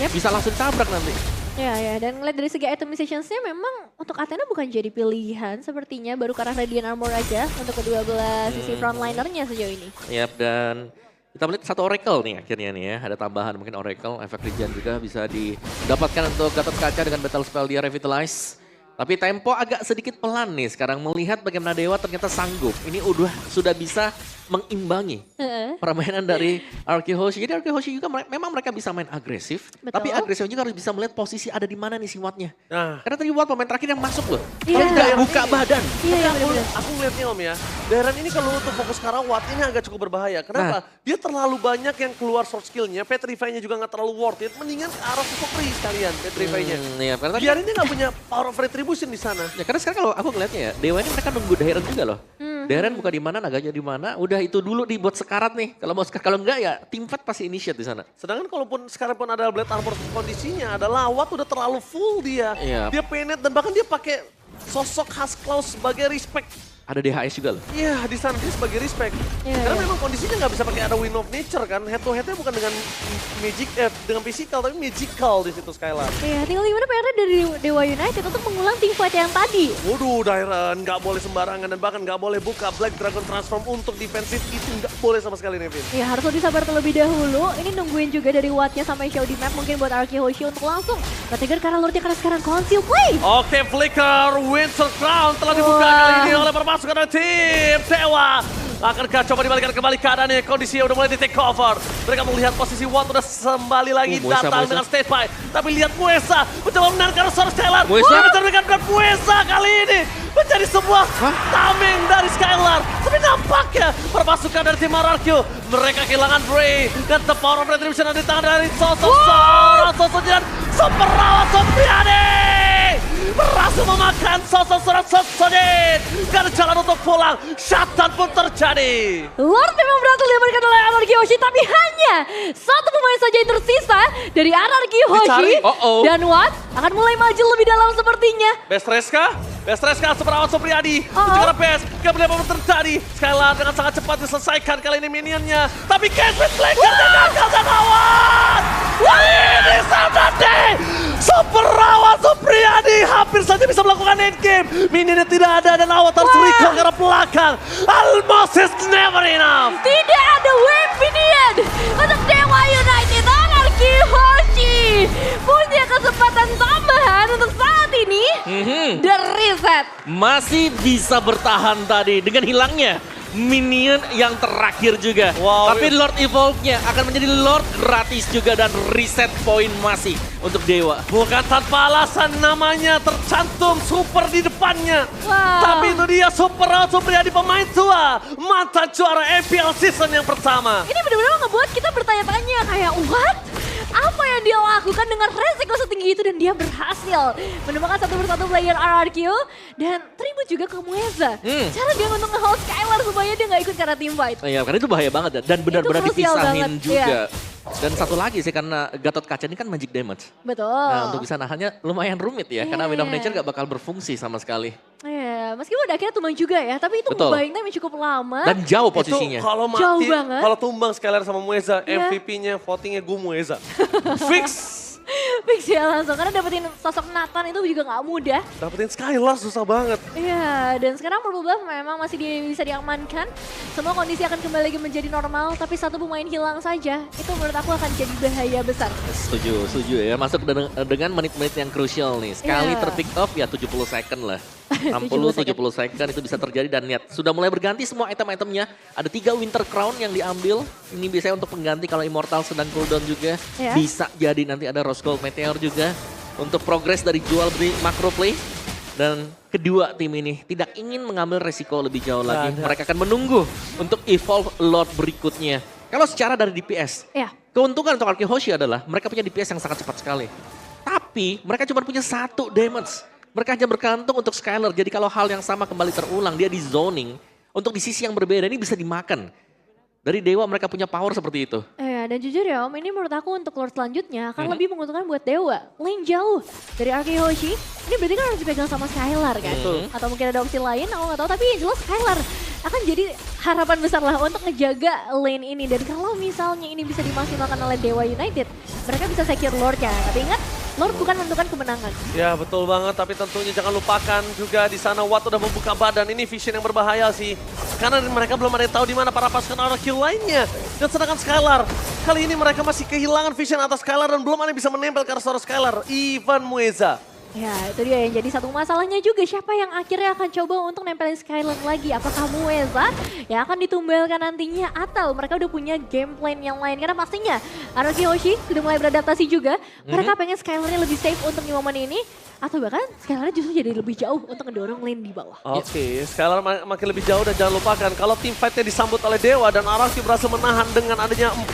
3. Bisa langsung tabrak nanti. Ya, dan ngeliat dari segi itemizations-nya memang untuk Athena bukan jadi pilihan sepertinya. Baru ke arah Radiant Armor aja untuk kedua belah sisi frontlinernya sejauh ini. Yap, dan kita melihat satu Oracle nih akhirnya nih ya. Ada tambahan mungkin Oracle, efek regen juga bisa didapatkan untuk Gatot Kaca dengan Battle Spell dia Revitalize. Tapi tempo agak sedikit pelan nih sekarang melihat bagaimana Dewa ternyata sanggup. Ini sudah bisa mengimbangi permainan dari RRQ Hoshi. Jadi RRQ Hoshi juga memang mereka bisa main agresif. Betul. Tapi agresif juga harus bisa melihat posisi ada di mana nih si Wattnya. Nah, Karena tadi Watt pemain terakhir yang masuk loh. Iya. Kalau nggak buka badan. Iya, aku, bener-bener. aku ngeliatnya om ya, Darren ini kalau untuk fokus ke arah Watt ini agak cukup berbahaya. Kenapa? Dia terlalu banyak yang keluar short skillnya, Petrify-nya juga nggak terlalu worth it. Mendingan ke arah sosok Free sekalian, Petrify-nya. Iya, karena tadi- Biar ini nggak punya power of retribution di sana. Ya karena sekarang kalau aku ngeliatnya ya, Dewa ini mereka nunggu Darren juga loh. Darren buka di mana, naganya di mana, udah itu dulu dibuat sekarat nih. Kalau enggak ya tim fight pasti initiate di sana. Sedangkan kalaupun sekarang pun ada Blade Armor kondisinya adalah Watt udah terlalu full dia. Iya. Dia penet dan bahkan dia pakai sosok khas Klaus sebagai respect. Ada DHS juga loh. Iya, di sana dia sebagai respect. Iya, Karena iya. memang kondisinya nggak bisa pakai ada Wind of Nature kan. Head to headnya bukan dengan dengan physical tapi magical di situ Skylar. Iya, tinggal gimana PR-nya dari Dewa United untuk mengulang team fight yang tadi. Waduh, Darren nggak boleh sembarangan dan bahkan nggak boleh buka Black Dragon Transform untuk defensif itu nggak boleh sama sekali Nevin. Ya harus lebih sabar terlebih dahulu. Ini nungguin juga dari Wattnya sampai show di map mungkin buat RRQ Hoshi untuk langsung nge-trigger karena Lordnya karena sekarang conceal play. Oke, Flicker Winter Crown telah dibuka Wah. kali ini oleh permasukan dari tim Dewa. Akankah coba dibalikan kembali keadaannya, kondisinya udah mulai di take over. Mereka melihat posisi Watt udah kembali lagi Muesa, datang Muesa. dengan state fight. Tapi lihat Muesa mencoba menangkan seorang Skylar. Muesa. Mencerminkan Muesa kali ini menjadi sebuah tameng dari Skylar. Tapi nampaknya permasukan dari tim RRQ. Mereka kehilangan Bray. Dan the power of retribution ada di tangan dari seorang sosok dan super rawat Sopriani. Berhasil memakan sosok Sosodin. Gak ada jalan untuk pulang. Shutdown pun terjadi. Lord memang berhasil diamankan oleh RRQ Hoshi, tapi hanya satu pemain saja yang tersisa dari RRQ Hoshi. Dicari. Dan Watt akan mulai maju lebih dalam sepertinya. Best Reska, Seperawat Supriyadi. Itu karena Best, gak boleh apa terjadi. Skylar dengan sangat cepat diselesaikan kali ini minionnya. Tapi Casper Flicker gagal dan lawan. Ini Saudade. Seperawat Supriyadi hampir saja bisa melakukan endgame. Minionnya tidak ada dan Awat harus recall ke arah belakang. Almost is never enough. Tidak ada wave minion untuk Dewa United. RRQ Hoshi punya kesempatan tambahan untuk saat ini. The reset. Masih bisa bertahan tadi dengan hilangnya minion yang terakhir juga. Wow. Tapi Lord Evolve-nya akan menjadi Lord gratis juga dan reset poin masih untuk Dewa. Bukan tanpa alasan namanya tercantum super di depannya. Wow. Tapi itu dia Seperawat Supriyadi pemain tua. Mantan juara EPL season yang pertama. Ini benar-benar ngebuat kita bertanya-tanya kayak what? Apa yang dia lakukan dengan resiko setinggi itu dan dia berhasil menemukan satu persatu player RRQ dan tribut juga ke Mueza. Cara dia untuk nge-hold Skylar supaya dia nggak ikut karena team fight. Iya, karena itu bahaya banget ya. Dan benar-benar Itu krusial dipisahin banget, juga. Dan satu lagi sih karena Gatot Kaca ini kan magic damage. Betul. Nah untuk bisa nahannya lumayan rumit ya. Karena Wind of Iya. Nature gak bakal berfungsi sama sekali. Iya, meskipun akhirnya tumbang juga ya, tapi itu Betul. buying time yang cukup lama. Dan jauh posisinya. Itu kalau Jauh mati, banget. kalau tumbang Skylar sama Mueza, Iya. MVP-nya votingnya gue Mueza. Fix. Fix ya langsung, karena dapetin sosok Nathan itu juga nggak mudah. Dapetin Skylar susah banget. Iya, dan sekarang Purple Buff memang masih bisa diamankan. Semua kondisi akan kembali lagi menjadi normal, tapi satu pemain hilang saja, itu menurut aku akan jadi bahaya besar. Setuju ya. Masuk dengan menit-menit yang krusial nih. Sekali Iya. terpick off ya 70 second lah. 60-70 second itu bisa terjadi dan lihat. Sudah mulai berganti semua item-itemnya. Ada 3 Winter Crown yang diambil. Ini biasanya untuk pengganti kalau Immortal sedang cooldown juga. Iya. Bisa jadi nanti ada Rose Gold Meteor juga. Untuk progres dari jual beli macro play. Dan kedua tim ini tidak ingin mengambil resiko lebih jauh lagi. ada. Mereka akan menunggu untuk evolve Lord berikutnya. Kalau secara dari DPS, Ya, keuntungan untuk RRQ Hoshi adalah mereka punya DPS yang sangat cepat sekali. Tapi mereka cuma punya 1 damage. Mereka hanya bergantung untuk Skylar. Jadi kalau hal yang sama kembali terulang, dia di zoning. Untuk di sisi yang berbeda, ini bisa dimakan. Dari Dewa mereka punya power seperti itu. Dan jujur ya Om, ini menurut aku untuk Lord selanjutnya akan lebih menguntungkan buat Dewa. Lane jauh dari Arky Hoshi, ini berarti kan harus dipegang sama Skylar kan? Atau mungkin ada opsi lain, aku nggak tahu. Tapi yang jelas Skylar akan jadi harapan besar lah untuk ngejaga lane ini. Dan kalau misalnya ini bisa dimaksimalkan oleh Dewa United, mereka bisa secure Lordnya. Tapi ingat, Lord bukan menentukan kemenangan. Ya betul banget, tapi tentunya jangan lupakan juga di sana Watt udah membuka badan. Ini vision yang berbahaya sih. Karena mereka belum ada yang tahu di mana para pasukan Oracle lainnya. Dan sedangkan Skylar, kali ini mereka masih kehilangan vision atas Skylar dan belum ada yang bisa menempel ke arah Skylar. Ivan Mueza. Ya itu dia yang jadi satu masalahnya juga. Siapa yang akhirnya akan coba untuk nempelin Skylar lagi? Apakah Mueza yang akan ditumbalkan nantinya? Atau mereka udah punya game plan yang lain? Karena pastinya Arky Hoshi sudah mulai beradaptasi juga. Mereka pengen Skylarnya lebih safe untuk di momen ini. Atau bahkan Skylarnya justru jadi lebih jauh untuk ngedorong lane di bawah. Oke, Skylar makin lebih jauh dan jangan lupakan kalau tim fightnya disambut oleh Dewa dan Araki berhasil menahan dengan adanya 4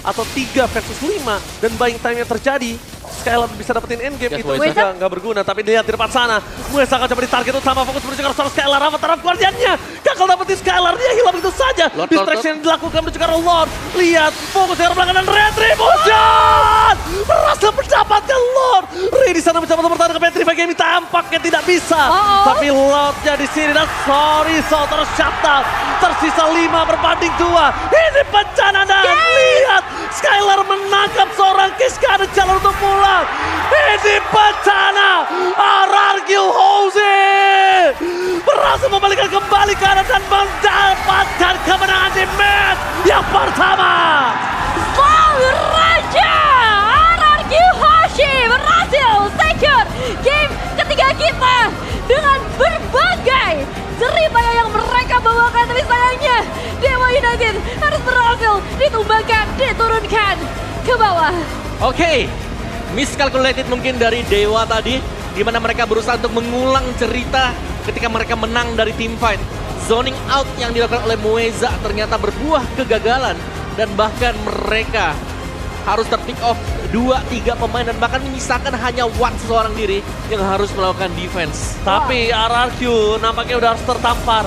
atau 3 versus 5 dan buying time yang terjadi. Skylar bisa dapetin endgame, itu juga nggak berguna. Tapi lihat di depan sana, Mueza akan coba ditarget utama, fokus menuju ke arah Skylar. Apa taraf guardiannya? Gagal dapetin Skylar, dia hilang begitu saja. Distraction dilakukan menuju ke arah Lord. Lihat, fokus ke arah belakang dan Retribution! Berhasil mendapatkan Lord. Ray di sana mencoba bertahan ke Petrify Game, tampaknya tidak bisa. Tapi Lordnya di sini dan sorry, tershutdown. Tersisa 5 berbanding 2. Ini bencana dan lihat, Skylar menangkap seorang Kiska, ada jalan untuk pulang. Ini bencana. Arky Hoshi berhasil membalikan kembali kanan dan mendapatkan kemenangan di match yang pertama. Sang Raja Arky Hoshi berhasil secure game ketiga kita dengan berbagai jeripaya yang mereka bawakan. Tapi sayangnya Dewa United harus berhasil ditumbangkan, diturunkan ke bawah. Oke, miscalculated mungkin dari Dewa tadi, di mana mereka berusaha untuk mengulang cerita ketika mereka menang dari team fight. Zoning out yang dilakukan oleh Mueza ternyata berbuah kegagalan dan bahkan mereka harus ter-pick off 2-3 pemain dan bahkan menyisakan hanya Watt seorang diri yang harus melakukan defense. Tapi RRQ nampaknya udah harus tertampar.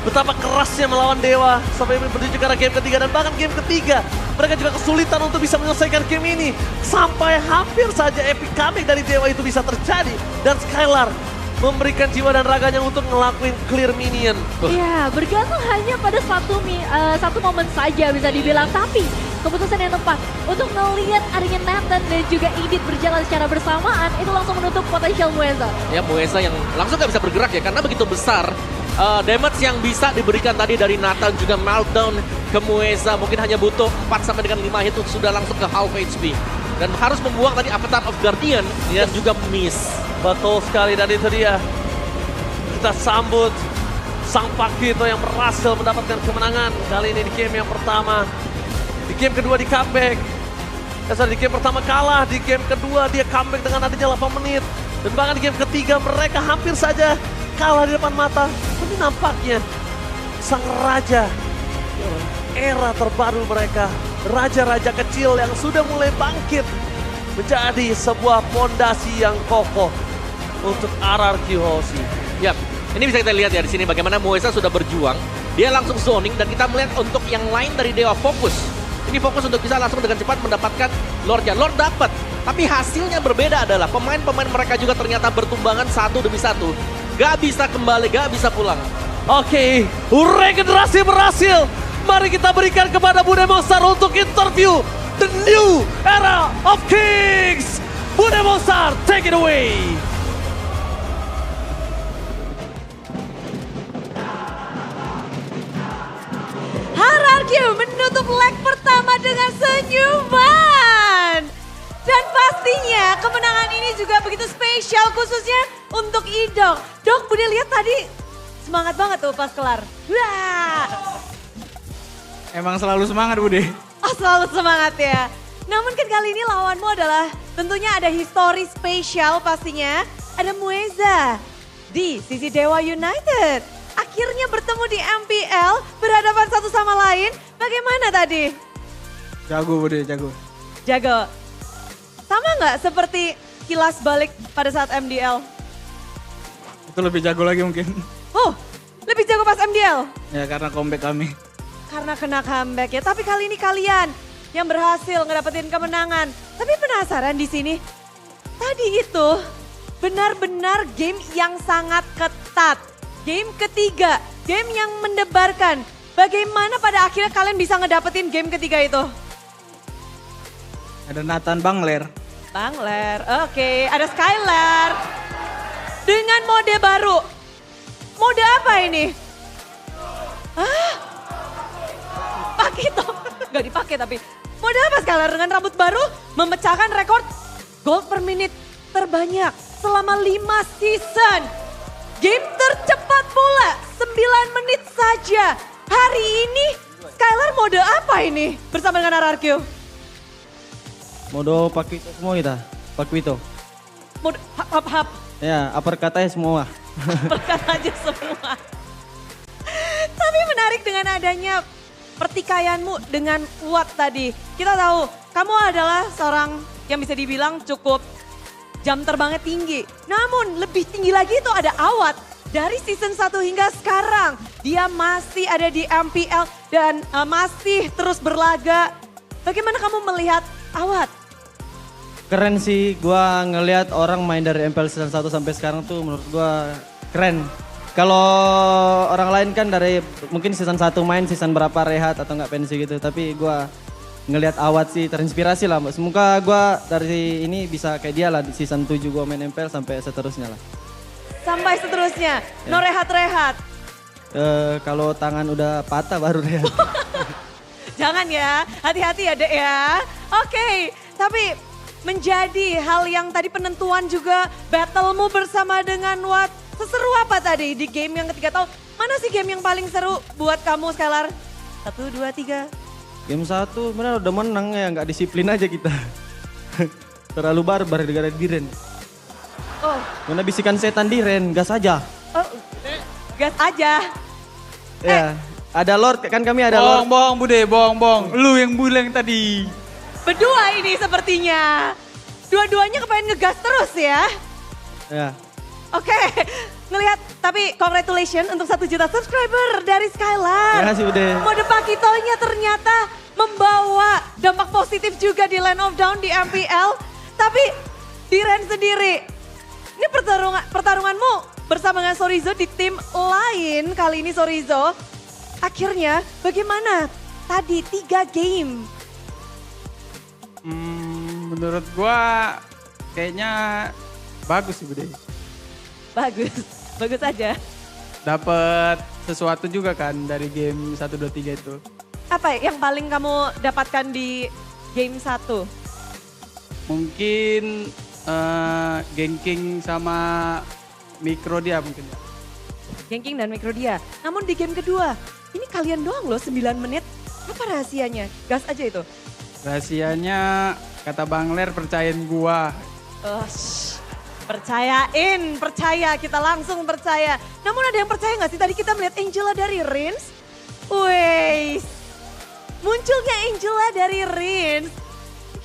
Betapa kerasnya melawan Dewa sampai menuju ke arah game ketiga dan bahkan game ketiga. Mereka juga kesulitan untuk bisa menyelesaikan game ini. Sampai hampir saja epic comeback dari Dewa itu bisa terjadi. Dan Skylar memberikan jiwa dan raganya untuk ngelakuin clear minion. Ya, bergantung hanya pada satu momen saja bisa dibilang. Tapi keputusan yang tepat untuk melihat adanya Nathan dan juga Edith berjalan secara bersamaan itu langsung menutup potensial Mueza. Ya, Mueza yang langsung gak bisa bergerak ya karena begitu besar damage yang bisa diberikan tadi dari Nathan juga meltdown ke Mueza. Mungkin hanya butuh 4 sampai dengan 5 hit itu sudah langsung ke half HP. Dan harus membuang tadi Avatar of Guardian dan juga miss. Betul sekali dan itu dia. Kita sambut sang Pakito yang berhasil mendapatkan kemenangan. Kali ini di game yang pertama. Di game kedua di comeback. Di game pertama kalah, di game kedua dia comeback dengan adanya 8 menit. Dan bahkan di game ketiga mereka hampir saja kalah di depan mata. Tapi nampaknya sang raja, era terbaru mereka, raja-raja kecil yang sudah mulai bangkit menjadi sebuah fondasi yang kokoh untuk RRQ Hoshi. Yap, ini bisa kita lihat ya di sini bagaimana Mueza sudah berjuang. Dia langsung zoning dan kita melihat untuk yang lain dari Dewa fokus. Ini fokus untuk bisa langsung dengan cepat mendapatkan Lordnya. Lord dapat, tapi hasilnya berbeda adalah pemain-pemain mereka juga ternyata bertumbangan satu demi satu. Gak bisa kembali, gak bisa pulang. Oke, regenerasi berhasil. Mari kita berikan kepada Bude Monster untuk interview the new era of Kings. Bude Monster, take it away. RRQ menutup leg pertama dengan senyuman. Dan pastinya kemenangan ini juga begitu spesial khususnya untuk Idok. Dok, Bude lihat tadi semangat banget tuh pas kelar. Wah. Emang selalu semangat Bude. Oh, selalu semangat ya. Namun kan kali ini lawanmu adalah tentunya ada histori spesial pastinya. Ada Mueza di sisi Dewa United. Akhirnya bertemu di MPL, berhadapan satu sama lain. Bagaimana tadi? Jago Bude, jago. Jago. Sama nggak seperti kilas balik pada saat MDL? Itu lebih jago lagi mungkin. Oh, lebih jago pas MDL. Ya karena comeback kami. Karena kena comeback ya. Tapi kali ini kalian yang berhasil ngedapetin kemenangan. Tapi penasaran di sini. Tadi itu benar-benar game yang sangat ketat. Game ketiga, game yang mendebarkan. Bagaimana pada akhirnya kalian bisa ngedapetin game ketiga itu? Ada Nathan Bangler. Bangler, oke. Ada Skylar. Dengan mode baru. Mode apa ini? Hah? Pakito. Gak dipakai tapi. Mode apa Skylar? Dengan rambut baru memecahkan rekor gold per menit terbanyak selama 5 season. Game tercepat pula, 9 menit saja. Hari ini Skylar mode apa ini bersama dengan RRQ? Modo Pakito semua kita. Pakito. Mode hap. Ya, uppercut-nya semua. Berkata aja semua. Tapi menarik dengan adanya pertikaianmu dengan Watt tadi. Kita tahu kamu adalah seorang yang bisa dibilang cukup jam terbangnya tinggi. Namun lebih tinggi lagi itu ada Awat. Dari season 1 hingga sekarang dia masih ada di MPL dan masih terus berlaga. Bagaimana kamu melihat Awat? Keren sih, gua ngelihat orang main dari MPL season 1 sampai sekarang tuh menurut gua keren. Kalau orang lain kan dari mungkin season 1 main, season berapa rehat atau nggak pensi gitu. Tapi gua ngelihat Awat sih terinspirasi lah. Semoga gua dari ini bisa kayak dia lah di season 7 gua main MPL sampai seterusnya lah. Sampai seterusnya, no rehat-rehat. Kalau tangan udah patah baru rehat. Jangan ya, hati-hati ya dek ya. Oke, tapi menjadi hal yang tadi penentuan juga battlemu bersama dengan Watt. Seseru apa tadi di game yang ketiga tahun? Mana sih game yang paling seru buat kamu Skylar? 1, 2, 3. Game 1 benar udah menang ya, nggak disiplin aja kita. Terlalu barbar gara-gara Diren. Oh, Mana bisikan setan Diren, gas aja. oh, gas aja. Ya, ada Lord, kan kami ada Lord. Bohong Bude, bohong. Lu yang bilang tadi. Berdua ini sepertinya. Dua-duanya kepengen ngegas terus ya. Ya. Oke, ngelihat tapi congratulations untuk 1 juta subscriber dari Skylar. Terima kasih Bude. Mode Pakitonya ternyata membawa dampak positif juga di Land of Dawn di MPL. Tapi Diren sendiri, ini pertarunganmu bersama dengan Sorizo di tim lain. Kali ini Sorizo, akhirnya bagaimana tadi 3 game? Menurut gua kayaknya bagus sih Bude. Bagus aja. Dapat sesuatu juga kan dari game 1, 2, 3 itu. Apa yang paling kamu dapatkan di game 1? Mungkin ganking sama mikro dia mungkin ya. Ganking dan Micro dia. Namun di game kedua, ini kalian doang loh 9 menit. Apa rahasianya? Gas aja itu. Rahasianya kata Bang Ler percayain gua. Percaya, kita langsung percaya. Namun ada yang percaya gak sih tadi kita melihat Angela dari Rins? Wih, munculnya Angela dari Rins.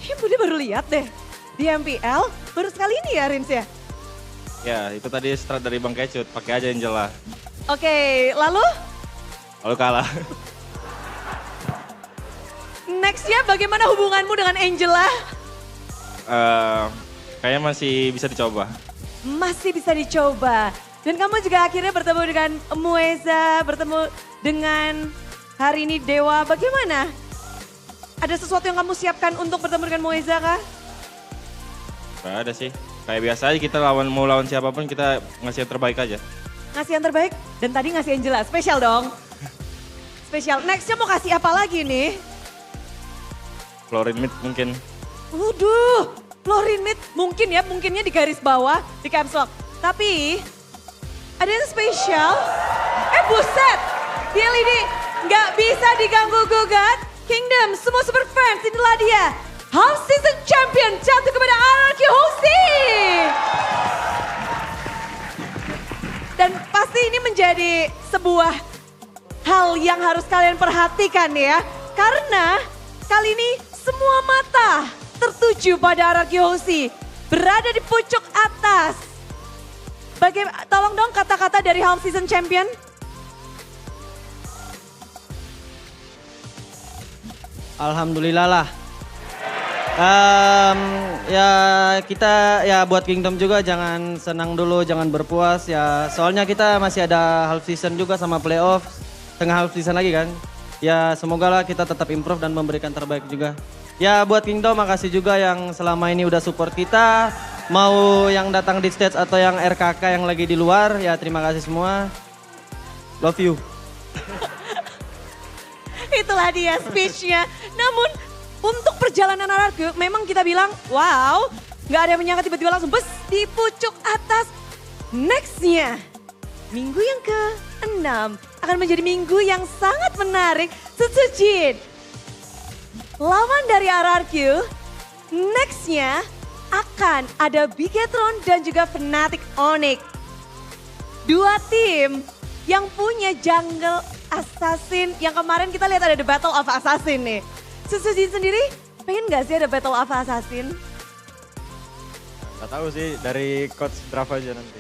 Kayaknya Bude baru lihat deh di MPL, baru sekali ini ya Rins ya? Ya, itu tadi strat dari Bang Kecut, pakai aja Angela. Oke, lalu Lalu kalah. nextnya bagaimana hubunganmu dengan Angela? Kayaknya masih bisa dicoba. Masih bisa dicoba. Dan kamu juga akhirnya bertemu dengan Mueza, bertemu dengan hari ini Dewa. Bagaimana? Ada sesuatu yang kamu siapkan untuk bertemu dengan Mueza kah? Gak ada sih. Kayak biasa aja kita mau lawan siapapun kita ngasih yang terbaik aja. Ngasih yang terbaik dan tadi ngasih Angela. Spesial dong. Spesial. Nextnya mau kasih apa lagi nih? Florin mid mungkin. Waduh, Florin mid mungkin ya, mungkinnya di garis bawah di Caps Lock. Tapi ada yang spesial. Buset, dia ini nggak bisa diganggu gugat. Kingdom, semua super fans, inilah dia. Half season champion jatuh kepada RRQ Hoshi. Dan pasti ini menjadi sebuah hal yang harus kalian perhatikan ya. Karena kali ini semua mata tertuju pada RRQ Hoshi. Berada di pucuk atas. Tolong dong kata-kata dari half season champion. Alhamdulillah lah. Ya kita ya buat Kingdom juga jangan senang dulu, jangan berpuas ya. Soalnya kita masih ada half season juga sama playoff, tengah half season lagi kan. Ya semoga lah kita tetap improve dan memberikan terbaik juga. Ya buat Kingdom makasih juga yang selama ini udah support kita. Mau yang datang di stage atau yang RKK yang lagi di luar ya terima kasih semua. Love you. Itulah dia speech-nya. Namun untuk perjalanan RRQ memang kita bilang wow, gak ada yang menyangka tiba-tiba langsung bes di pucuk atas. Next-nya, minggu yang ke-6 akan menjadi minggu yang sangat menarik. Sutsujin, lawan dari RRQ, next-nya akan ada Bigetron dan juga Fnatic Onyx. Dua tim yang punya jungle assassin yang kemarin kita lihat ada The Battle of Assassin nih. Sutsujin sendiri pengen gak sih ada Battle of Assassin? Gak tahu sih, dari coach draft aja nanti.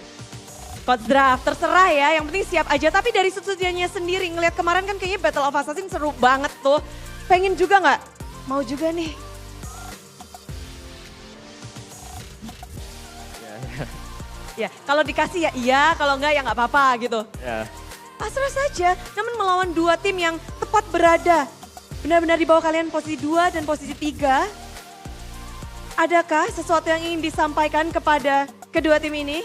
Coach draft, terserah ya, yang penting siap aja. Tapi dari Sutsujinnya sendiri, ngelihat kemarin kan kayaknya Battle of Assassin seru banget tuh. Pengen juga gak? Mau juga nih. Ya, kalau dikasih ya iya, kalau enggak ya nggak apa-apa gitu. Ya. Pasrah saja, namun melawan dua tim yang tepat berada. Benar-benar di bawah kalian posisi 2 dan posisi 3. Adakah sesuatu yang ingin disampaikan kepada kedua tim ini?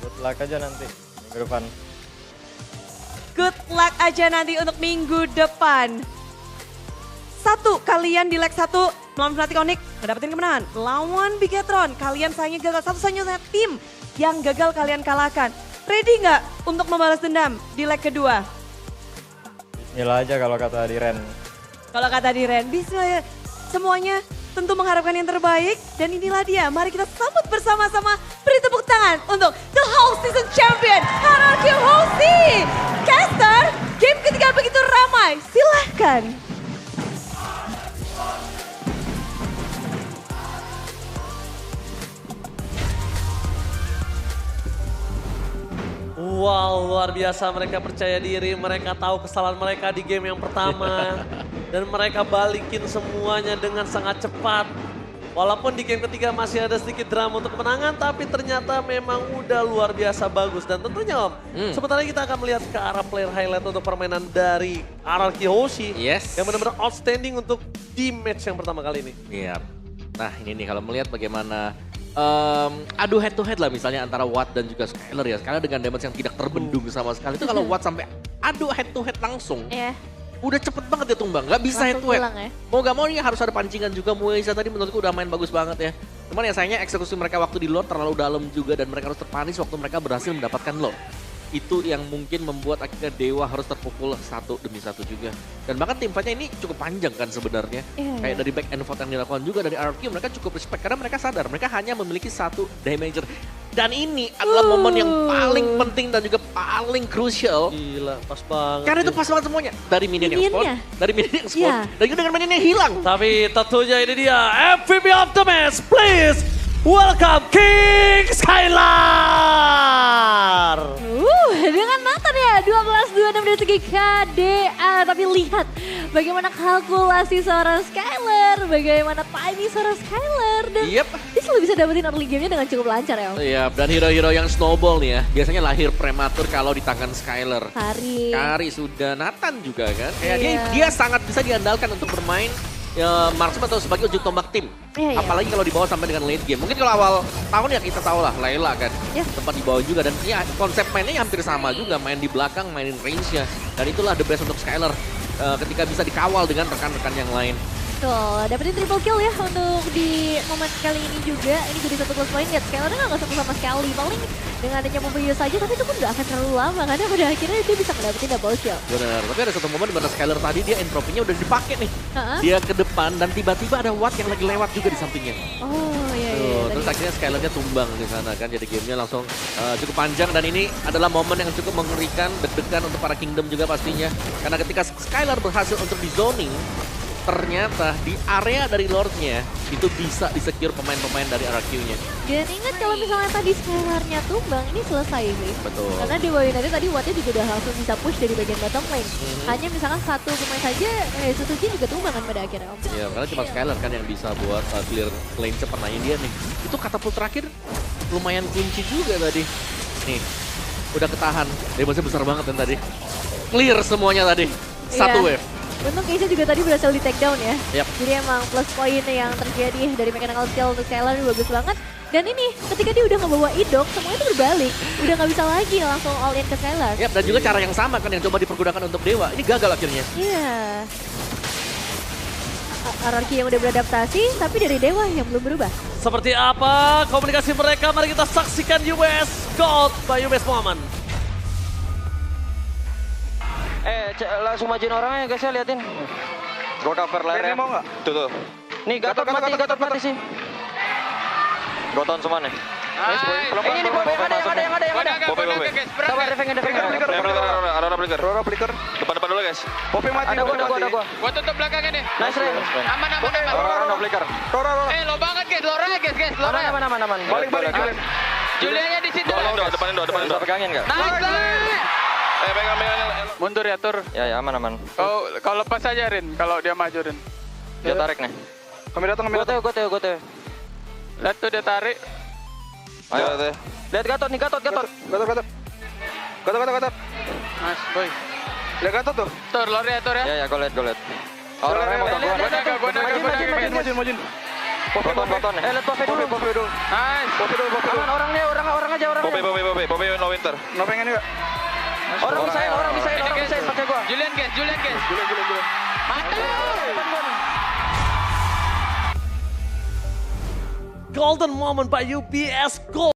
Good luck aja nanti minggu depan. Good luck aja nanti untuk minggu depan. Satu, kalian di leg 1 melawan Fnatic Onyx mendapatkan kemenangan. Lawan Bigetron, kalian sayangnya gagal. Satu-satunya tim yang gagal kalian kalahkan. Ready nggak untuk membalas dendam di leg kedua? Bismillah aja kalau kata Diren. Kalau kata Diren, bismillah. Semuanya tentu mengharapkan yang terbaik. Dan inilah dia, mari kita sambut bersama-sama. Beri tepuk tangan untuk The Whole Season Champion, RRQ Hoshi. Caster, game ketiga begitu ramai, silahkan. Wow, luar biasa, mereka percaya diri, mereka tahu kesalahan mereka di game yang pertama. Dan mereka balikin semuanya dengan sangat cepat. Walaupun di game ketiga masih ada sedikit drama untuk kemenangan, tapi ternyata memang udah luar biasa bagus. Dan tentunya Om, sebentar lagi kita akan melihat ke arah player highlight untuk permainan dari RRQ Hoshi. Yes. Yang benar-benar outstanding untuk di match yang pertama kali ini. Iya. Nah ini nih kalau melihat bagaimana adu head to head lah misalnya antara Watt dan juga Skyler ya. Skyler dengan damage yang tidak terbendung sama sekali. Itu kalau Watt sampai adu head to head langsung. Iya. Udah cepet banget dia tumbang, gak bisa head to head. Ya. Mau gak mau ini harus ada pancingan juga. Mueza tadi menurutku udah main bagus banget ya. Cuman ya sayangnya eksekusi mereka waktu di lore terlalu dalam juga. Dan mereka harus terpanis waktu mereka berhasil mendapatkan lore. Itu yang mungkin membuat akhirnya Dewa harus terpukul 1 demi 1 juga. Dan bahkan tim fightnya ini cukup panjang kan sebenarnya. Kayak dari back and forth yang dilakukan juga dari RRQ, mereka cukup respect. Karena mereka sadar mereka hanya memiliki 1 damager. Dan ini adalah momen yang paling penting dan juga paling crucial. Gila, pas banget. Karena itu ya. pas banget semuanya. Dari minion yang spawn, dari minion yang spawn, Iya. dan juga dengan minion yang hilang. Tapi tentunya ini dia MVP of the match, please welcome King Skylar. Dengan Nathan ya, 12-26 dari segi KDA. Tapi lihat bagaimana kalkulasi seorang Skylar, bagaimana timing seorang Skylar. Dan Yep. dia selalu bisa dapetin early game-nya dengan cukup lancar ya. Iya, dan hero-hero yang snowball nih ya, biasanya lahir prematur kalau di tangan Skylar. Kari sudah, Nathan juga kan. Kayak dia sangat bisa diandalkan untuk bermain marksman atau sebagai ujung tombak tim. Apalagi kalau dibawa sampai dengan late game. Mungkin kalau awal tahun ya kita tahu lah, Layla kan sempat dibawa juga. Dan ya konsep mainnya hampir sama juga, main di belakang, mainin range-nya. Dan itulah the best untuk Skylar ketika bisa dikawal dengan rekan-rekan yang lain. Betul, dapetin triple kill ya untuk di momen kali ini juga. Ini jadi 1 plus point, lihat Skylarnya nggak satu sama sekali. Paling dengan adanya mobil saja, tapi itu pun nggak akan terlalu lama. Karena pada akhirnya dia bisa mendapetin double kill. Benar, tapi ada satu momen di mana Skylar tadi dia entropinya udah dipakai nih. Dia ke depan dan tiba-tiba ada Watt yang lagi lewat juga di sampingnya. Oh iya. Terus akhirnya Skylarnya tumbang di sana kan. Jadi gamenya langsung cukup panjang dan ini adalah momen yang cukup mengerikan, deg-degan untuk para Kingdom juga pastinya. Karena ketika Skylar berhasil untuk di zoning, ternyata di area dari Lordnya itu bisa di-secure pemain-pemain dari RRQ-nya. Dan ingat kalau misalnya tadi Skylar-nya tumbang, ini selesai sih. Betul. Karena Dewa United tadi Wattnya juga udah langsung bisa push dari bagian bottom lane. Hanya misalkan satu pemain saja, Suzuki juga tumbang kan pada akhirnya Om. Ya, karena cuma Skylar kan yang bisa buat clear lane cepat. Nah, ini dia nih. Itu katapult terakhir lumayan kunci juga tadi. Nih, udah ketahan. Damage-nya besar banget kan tadi. Clear semuanya tadi. Satu Iya. wave. Untung Keisha juga tadi berhasil di take down ya. Yap. Jadi emang plus point yang terjadi dari mechanical skill untuk Skylar bagus banget. Dan ini ketika dia udah ngebawa Idok, semuanya itu berbalik. Udah nggak bisa lagi langsung all in ke Skylar. Yap, dan juga cara yang sama kan yang coba dipergunakan untuk Dewa. Ini gagal akhirnya. Iya. RRQ yang udah beradaptasi, tapi dari Dewa yang belum berubah. Seperti apa komunikasi mereka? Mari kita saksikan US Gold by US Muhammad. Langsung majuin orangnya guys ya, liatin. Gua cover layar ya. Mau nggak? Tuh. Nih Gatot mati sih. Goton semua nih. Ini Bob yang ada. Sabar, defeng. Ada flicker. Depan dulu guys. Bob yang mati. Ada gua. Gua tutup belakangnya nih. Nice, Ray. Aman. Roro flicker. Lo banget guys, lo raya. Aman. Balik. Julianya di situ. Depan Indo. Bisa pegangin enggak? Nice. Pegang. Mundur ya, Tur. Ya, aman. Kau lepas aja, Rin. Kalau dia maju, Rin. Dia tarik nih. Kami datang. Gue teo. Lihat tuh dia tarik. Ayo teh. Lihat Gatot. Gatot. Nice, boy. Lihat Gatot tuh. Tur, lor ya, Tur ya. Ya, gue liat. Orangnya mau Gua naga. Maju. Goton. Lihat Bob dulu. Nice. Aman, orang aja. Poppy no winter. No pengen juga. Orang bisain pakai gua. Julian guys. Mantap. Golden moment by UBS Gold.